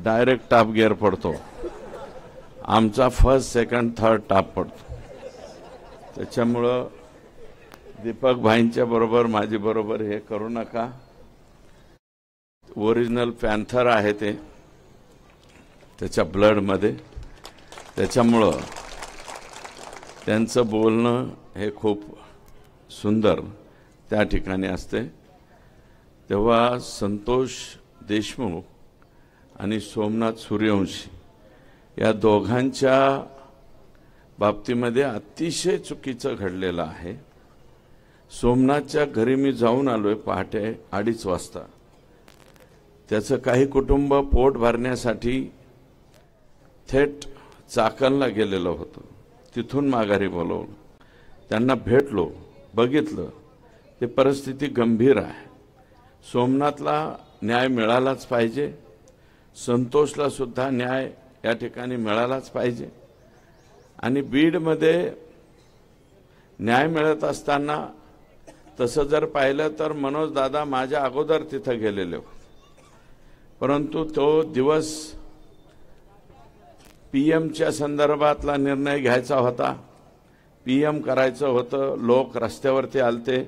Direct top gear पडतो, आमचा first second third top पडतो. त्याच्यामुळं दीपक भाईंच्या बरोबर माझी बरोबर हे करू नका. ओरिजिनल पॅन्थर आहे ते त्याच्या ब्लडमध्ये, त्याच्यामुळं त्यांचं बोलणं हे खूप सुंदर त्या ठिकाणी असते. तेव्हा संतोष देशमुख आणि सोमनाथ सूर्यवंशी या दोघांच्या बाबतीमध्ये अतिशय चुकीचं घडलेलं आहे. सोमनाथच्या घरी मी जाऊन आलोय पहाटे 2:30 वाजता. त्याचं काही कुटुंब पोट भरण्यासाठी थेट चाकणला गेलेलं होतं. तिथून माघारी बोलवलं, त्यांना भेटलो, बघितलं, ते परिस्थिती गंभीर आहे. सोमनाथला न्याय मिळालाच पाहिजे, संतोषला सुद्धा न्याय या ठिकाणी मिळालाच पाहिजे. आणि बीडमध्ये न्याय मिळत असताना तसं जर पाहिलं तर मनोज दादा माझ्या अगोदर तिथं गेलेले होते. परंतु तो दिवस पीएमच्या संदर्भातला निर्णय घ्यायचा होता, पीएम करायचं होतं. लोक रस्त्यावरती आलते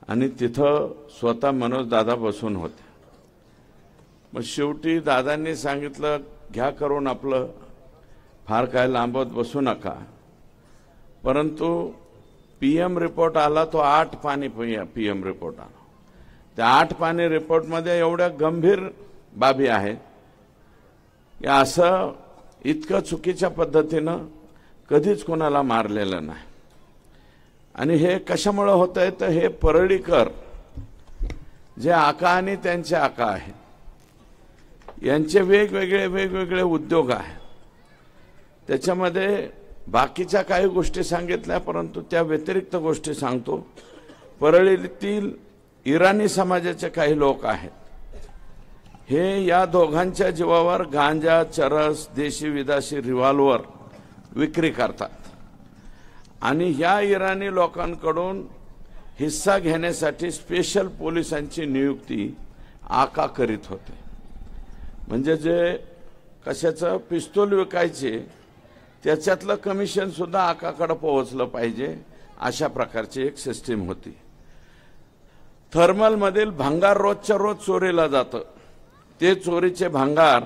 आणि तिथं स्वतः मनोज दादा बसून होते. मग शेवटी दादांनी सांगितलं घ्या करून आपलं, फार काय लांबत बसू नका. परंतु पीएम रिपोर्ट आला तो 8 पानी पीएम रिपोर्ट आला. त्या 8 पानी रिपोर्टमध्ये एवढ्या गंभीर बाबी आहेत की असं इतकं चुकीच्या पद्धतीनं कधीच कोणाला मारलेलं नाही. आणि हे कशामुळे होतंय तर हे परळीकर जे आका आणि त्यांचे आका आहेत यांचे वेगवेगळे उद्योग आहेत. त्याच्यामध्ये बाकीच्या काही गोष्टी सांगितल्या, परंतु त्या व्यतिरिक्त गोष्टी सांगतो. परळीतील इराणी समाजाचे काही लोक आहेत, हे या दोघांच्या जीवावर गांजा, चरस, देशी विदेशी रिव्हॉल्वर विक्री करतात. आणि या इराणी लोकांकडून हिस्सा घेण्यासाठी स्पेशल पोलिसांची नियुक्ती आका करीत होते. म्हणजे जे कशाचं पिस्तूल विकायचे त्याच्यातलं कमिशन सुद्धा आकाकडे पोहोचलं पाहिजे, अशा प्रकारची एक सिस्टीम होती. थर्मलमधील भांगार रोजच्या रोज चोरीला जातं. ते चोरीचे भांगार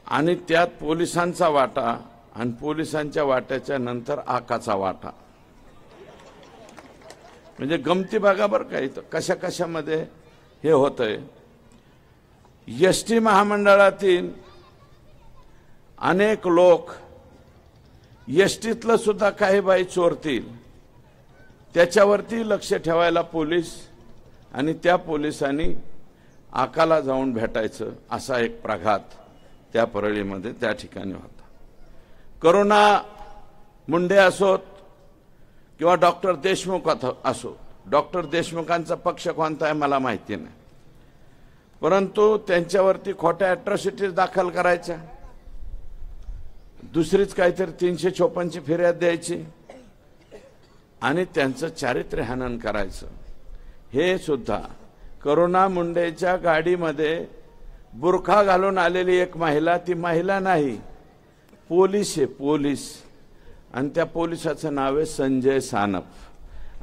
आणि त्यात पोलिसांचा वाटा आणि पोलिसांच्या वाट्याच्या नंतर आकाचा वाटा. म्हणजे गमती बघा बरं का इथं कशा कशामध्ये हे होतंय. एसटी महामंडळातील अनेक लोक एसटीतलं सुद्धा काही बाई चोरतील, त्याच्यावरती लक्ष ठेवायला पोलीस आणि त्या पोलिसांनी आकाला जाऊन भेटायचं असा एक प्रघात त्या परळीमध्ये त्या ठिकाणी होता. करुणा मुंडे असोत किंवा डॉक्टर देशमुख असो, डॉक्टर देशमुखांचा पक्ष कोणता आहे मला माहिती नाही, परंतु त्यांच्यावरती खोट्या अॅट्रॉसिटीज दाखल करायच्या, दुसरीच काहीतरी 356ची फिर्याद द्यायची आणि त्यांचं चारित्र्य हनन करायचं. हे सुद्धा करुणा मुंडेच्या गाडीमध्ये बुरखा घालून आलेली एक महिला, ती महिला नाही पोलीस आहे, पोलीस. आणि त्या पोलिसाचं नाव आहे संजय सानप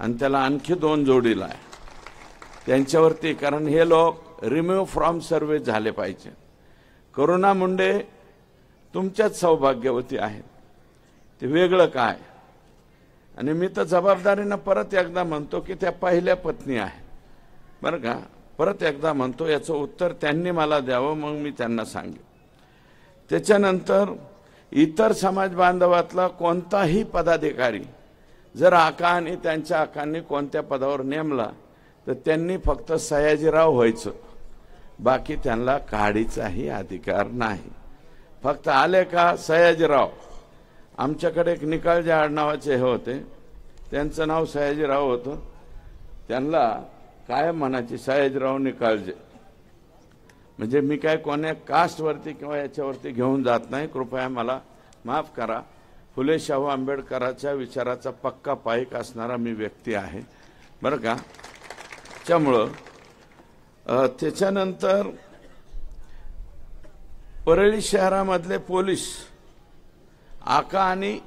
आणि त्याला आणखी 2 जोडीला आहे त्यांच्यावरती. कारण हे लोक रिमूव्ह फ्रॉम सर्व्हिस झाले पाहिजे. करुणा मुंडे तुमच्याच सौभाग्यवती आहेत, ते वेगळं काय. आणि मी तर जबाबदारीनं परत एकदा म्हणतो की त्या पहिल्या पत्नी आहेत बरं का, परत एकदा म्हणतो, याचं उत्तर त्यांनी मला द्यावं, मग मी त्यांना सांगेन. त्याच्यानंतर इतर समाज बांधवातला कोणताही पदाधिकारी जर आका आणि त्यांच्या आकांनी कोणत्या पदावर नेमला तर त्यांनी फक्त सयाजीराव व्हायचं, बाकी त्यांना काढीचाही अधिकार नाही. फक्त आले का सयाजीराव. आमच्याकडे एक निकाळजे आडनावाचे हे होते, त्यांचं नाव सयाजीराव होतं, त्यांना काय म्हणायचे सयाजीराव निकाळजे. म्हणजे मी काय कोण्या कास्टवरती किंवा याच्यावरती घेऊन जात नाही, कृपया मला माफ करा. फुले शाहू आंबेडकरांच्या विचाराचा पक्का पाईक असणारा मी व्यक्ती आहे बरं का. त्यामुळं त्याच्यानंतर परळी शहरामधले पोलीस आका आणि